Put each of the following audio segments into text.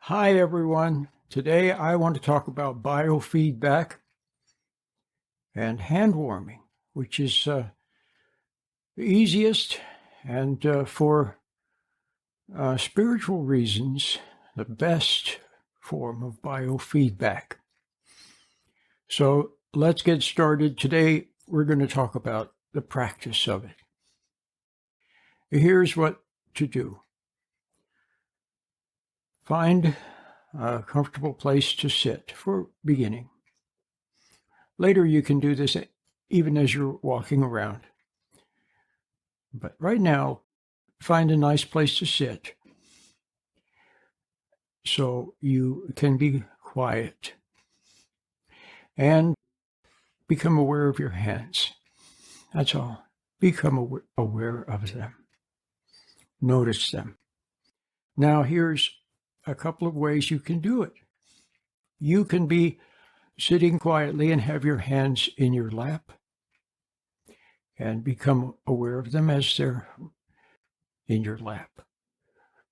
Hi, everyone. Today I want to talk about biofeedback and hand warming, which is the easiest and for spiritual reasons, the best form of biofeedback. So let's get started. Today we're going to talk about the practice of it. Here's what to do. Find a comfortable place to sit for beginning. Later, you can do this even as you're walking around. But right now, find a nice place to sit so you can be quiet and become aware of your hands. That's all. Become aware of them. Notice them. Now, here's a couple of ways you can do it. You can be sitting quietly and have your hands in your lap and become aware of them as they're in your lap.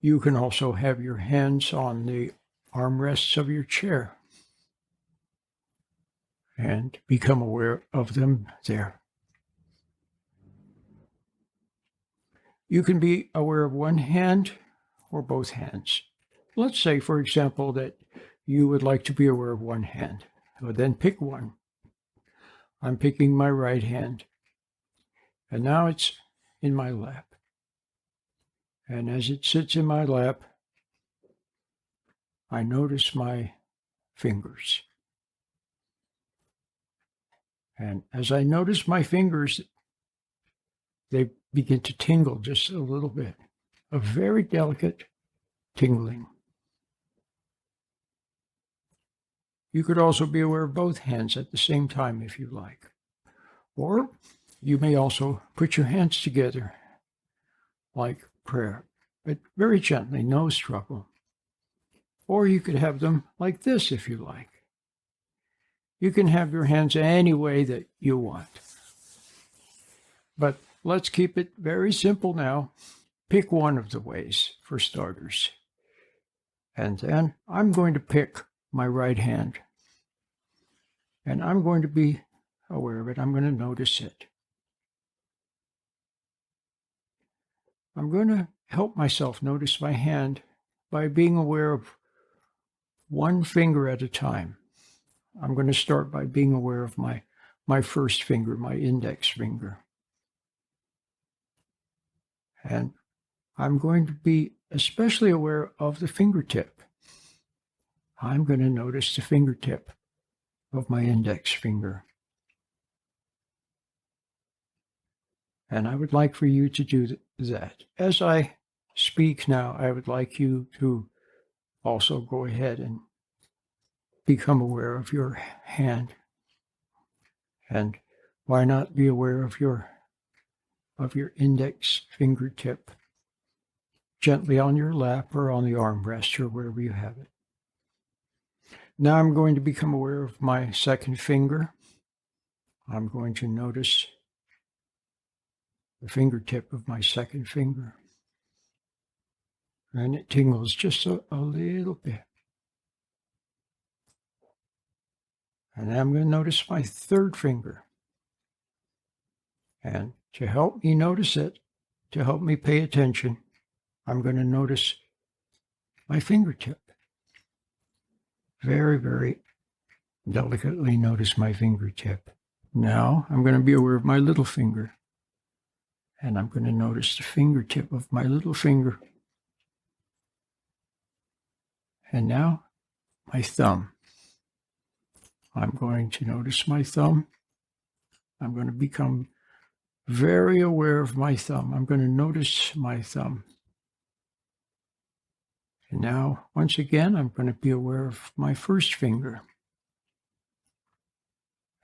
You can also have your hands on the armrests of your chair and become aware of them there. You can be aware of one hand or both hands. Let's say, for example, that you would like to be aware of one hand. Well, then pick one. I'm picking my right hand, and now it's in my lap. And as it sits in my lap, I notice my fingers. And as I notice my fingers, they begin to tingle just a little bit, a very delicate tingling. You could also be aware of both hands at the same time if you like. Or you may also put your hands together like prayer, but very gently, no struggle. Or you could have them like this if you like. You can have your hands any way that you want. But let's keep it very simple now. Pick one of the ways for starters. And then I'm going to pick my right hand. And I'm going to be aware of it. I'm going to notice it. I'm going to help myself notice my hand by being aware of one finger at a time. I'm going to start by being aware of my first finger, my index finger. And I'm going to be especially aware of the fingertip. I'm going to notice the fingertip of my index finger. And I would like for you to do that. As I speak now, I would like you to also go ahead and become aware of your hand. And why not be aware of your index fingertip gently on your lap or on the armrest or wherever you have it. Now I'm going to become aware of my second finger. I'm going to notice the fingertip of my second finger. And it tingles just a little bit. And I'm going to notice my third finger. And to help me notice it, to help me pay attention, I'm going to notice my fingertip. Very, very delicately notice my fingertip. Now I'm going to be aware of my little finger. And I'm going to notice the fingertip of my little finger. And now my thumb. I'm going to notice my thumb. I'm going to become very aware of my thumb. I'm going to notice my thumb. And now, once again, I'm going to be aware of my first finger.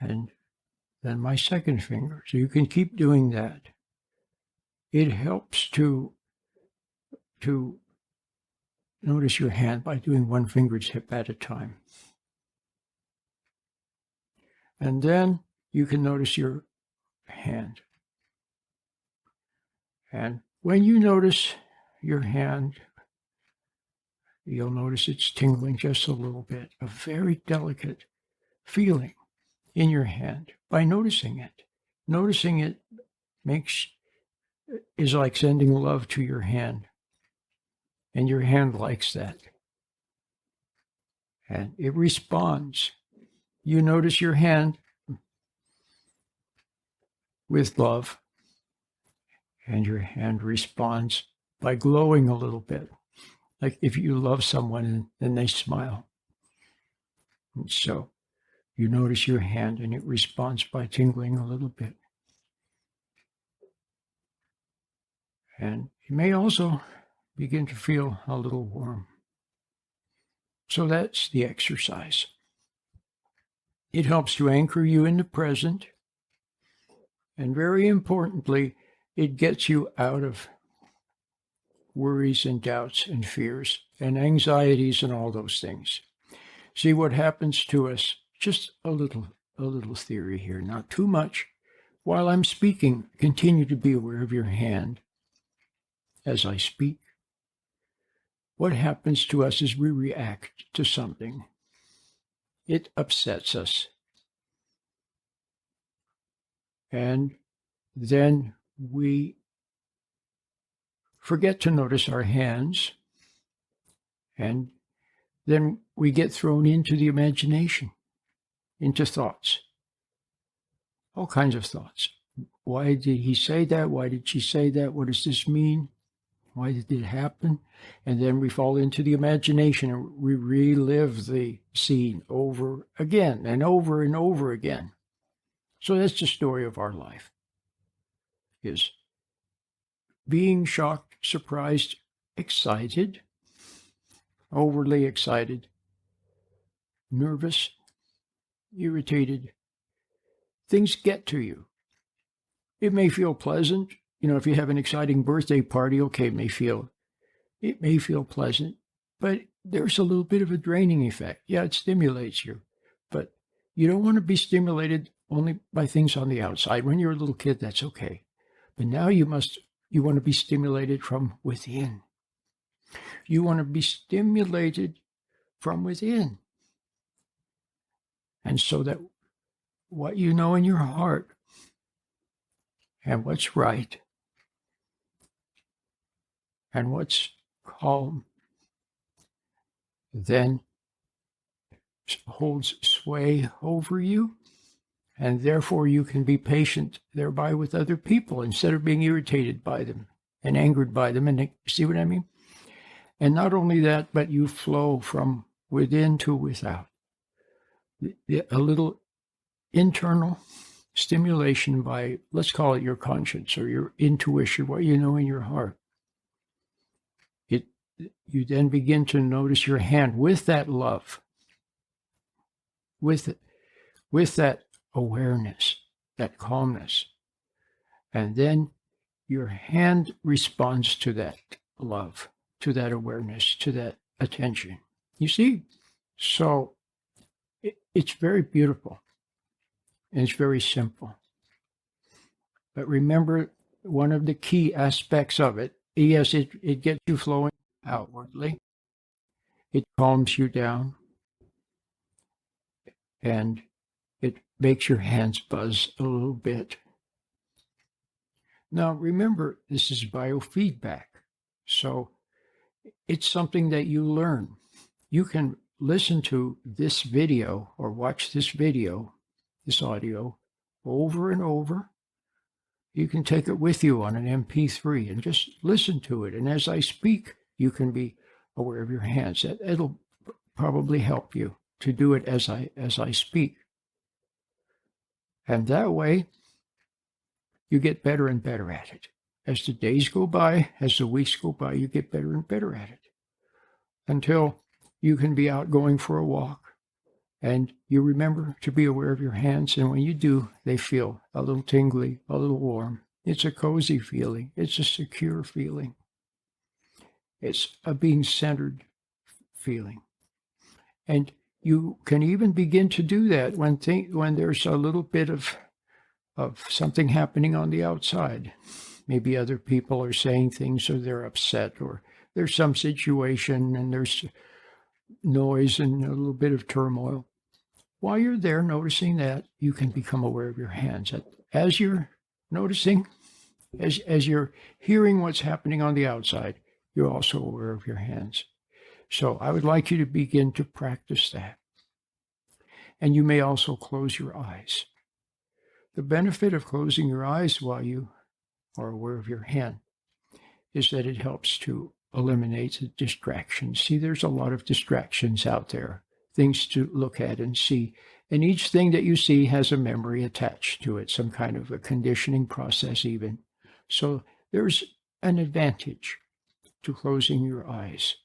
And then my second finger. So you can keep doing that. It helps to notice your hand by doing one fingertip at a time. And then you can notice your hand. And when you notice your hand, you'll notice it's tingling just a little bit, a very delicate feeling in your hand by noticing it. Noticing it is like sending love to your hand, and your hand likes that. And it responds. You notice your hand with love, and your hand responds by glowing a little bit, like if you love someone and they smile. And so you notice your hand, and it responds by tingling a little bit. And you may also begin to feel a little warm. So that's the exercise. It helps to anchor you in the present. And very importantly, it gets you out of worries and doubts and fears and anxieties and all those things. See what happens to us. Just a little theory here, not too much. While I'm speaking, continue to be aware of your hand as I speak. What happens to us is we react to something. It upsets us. And then we forget to notice our hands, and then we get thrown into the imagination, into thoughts, all kinds of thoughts. Why did he say that? Why did she say that? What does this mean? Why did it happen? And then we fall into the imagination and we relive the scene over again and over and over again. So that's the story of our life, is being shocked, surprised, excited, overly excited, nervous, irritated. Things get to you. It may feel pleasant. If you have an exciting birthday party, okay, it may feel pleasant, but there's a little bit of a draining effect. Yeah, it stimulates you, but you don't want to be stimulated only by things on the outside. When you're a little kid, that's okay. But now you want to be stimulated from within. You want to be stimulated from within. And so that what you know in your heart and what's right and what's calm then holds sway over you, and therefore you can be patient thereby with other people instead of being irritated by them and angered by them. And see what I mean? And not only that, but you flow from within to without. A little internal stimulation by, let's call it your conscience or your intuition, what you know in your heart. You then begin to notice your hand with that love, with that awareness, that calmness. And then your hand responds to that love, to that awareness, to that attention. You see? So it's very beautiful and it's very simple. But remember, one of the key aspects of it, yes, it gets you flowing outwardly. It calms you down. And it makes your hands buzz a little bit. Now, remember, this is biofeedback. So it's something that you learn. You can listen to this video or watch this video, this audio, over and over. You can take it with you on an MP3 and just listen to it. And as I speak, you can be aware of your hands. It'll probably help you to do it as I speak. And that way, you get better and better at it. As the days go by, as the weeks go by, you get better and better at it. Until you can be out going for a walk. And you remember to be aware of your hands. And when you do, they feel a little tingly, a little warm. It's a cozy feeling. It's a secure feeling. It's a being centered feeling. And you can even begin to do that when there's a little bit of something happening on the outside. Maybe other people are saying things, or they're upset, or there's some situation and there's noise and a little bit of turmoil. While you're there noticing that, you can become aware of your hands. As you're noticing, as you're hearing what's happening on the outside, you're also aware of your hands. So I would like you to begin to practice that. And you may also close your eyes. The benefit of closing your eyes while you are aware of your hand is that it helps to eliminate the distractions. See, there's a lot of distractions out there, things to look at and see. And each thing that you see has a memory attached to it, some kind of a conditioning process even. So there's an advantage to closing your eyes.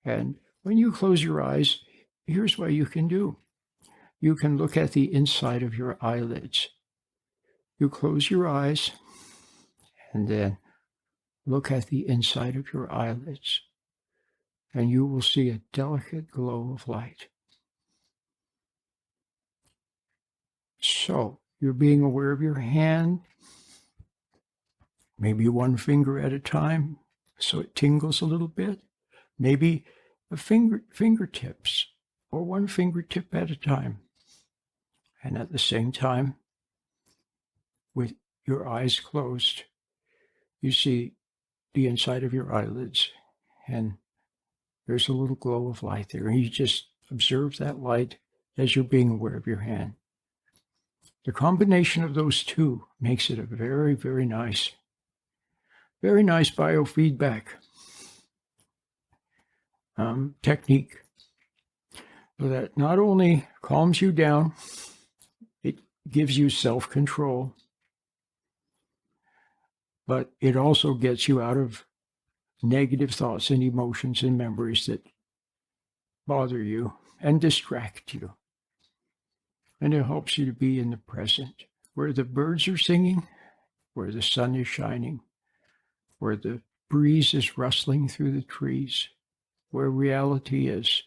And when you close your eyes, here's what you can do. You can look at the inside of your eyelids. You close your eyes and then look at the inside of your eyelids, and you will see a delicate glow of light. So you're being aware of your hand, maybe one finger at a time, so it tingles a little bit. Maybe the fingertips, or one fingertip at a time. And at the same time, with your eyes closed, you see the inside of your eyelids, and there's a little glow of light there. And you just observe that light as you're being aware of your hand. The combination of those two makes it a very, very nice biofeedback technique that not only calms you down, it gives you self-control, but it also gets you out of negative thoughts and emotions and memories that bother you and distract you. And it helps you to be in the present, where the birds are singing, where the sun is shining, where the breeze is rustling through the trees, where reality is.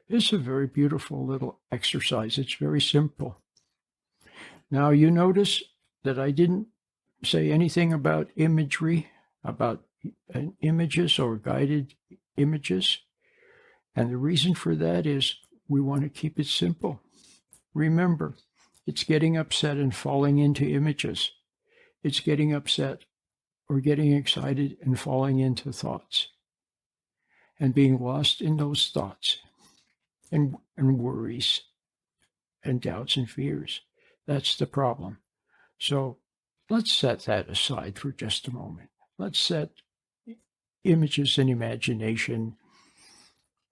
It's a very beautiful little exercise. It's very simple. Now you notice that I didn't say anything about imagery, about images or guided images. And the reason for that is we want to keep it simple. Remember, it's getting upset and falling into images. It's getting upset or getting excited and falling into thoughts and being lost in those thoughts and worries and doubts and fears. That's the problem. So let's set that aside for just a moment. Let's set images and imagination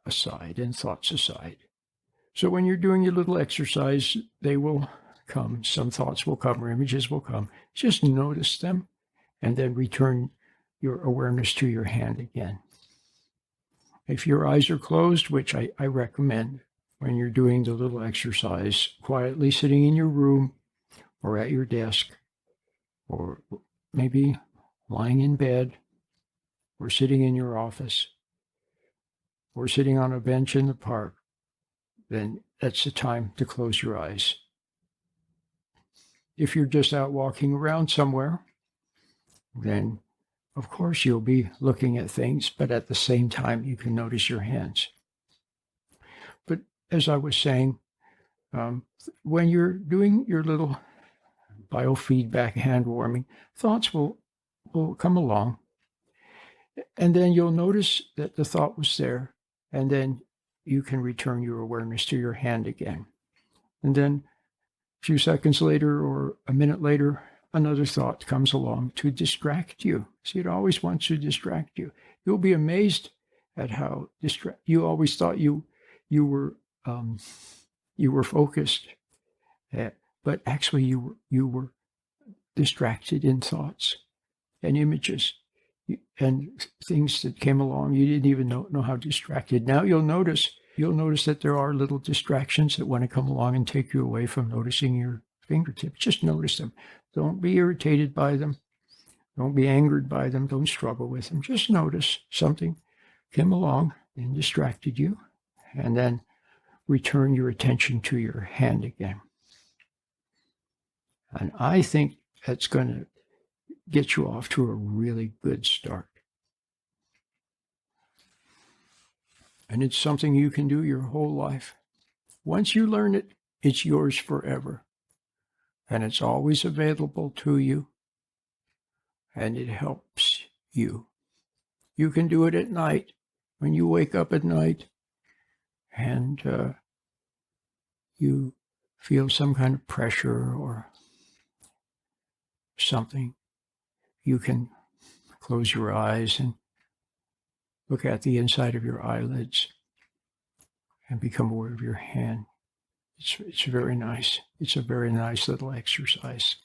aside and thoughts aside. So when you're doing your little exercise, they will come. Some thoughts will come or images will come. Just notice them and then return your awareness to your hand again. If your eyes are closed, which I recommend when you're doing the little exercise, quietly sitting in your room or at your desk, or maybe lying in bed, or sitting in your office, or sitting on a bench in the park, then that's the time to close your eyes. If you're just out walking around somewhere, then of course you'll be looking at things, but at the same time you can notice your hands. But as I was saying, when you're doing your little biofeedback hand warming, thoughts will come along, and then you'll notice that the thought was there, and then you can return your awareness to your hand again. And then a few seconds later or a minute later, another thought comes along to distract you. See, it always wants to distract you. You'll be amazed at how you always thought you were focused, but actually you were distracted in thoughts and images and things that came along. You didn't even know how distracted. Now you'll notice that there are little distractions that want to come along and take you away from noticing your fingertips. Just notice them. Don't be irritated by them. Don't be angered by them. Don't struggle with them. Just notice something came along and distracted you, and then return your attention to your hand again. And I think that's going to get you off to a really good start. And it's something you can do your whole life. Once you learn it, it's yours forever. And it's always available to you. And it helps you. You can do it at night, when you wake up at night and you feel some kind of pressure or something. You can close your eyes and look at the inside of your eyelids and become aware of your hand. It's very nice. It's a very nice little exercise.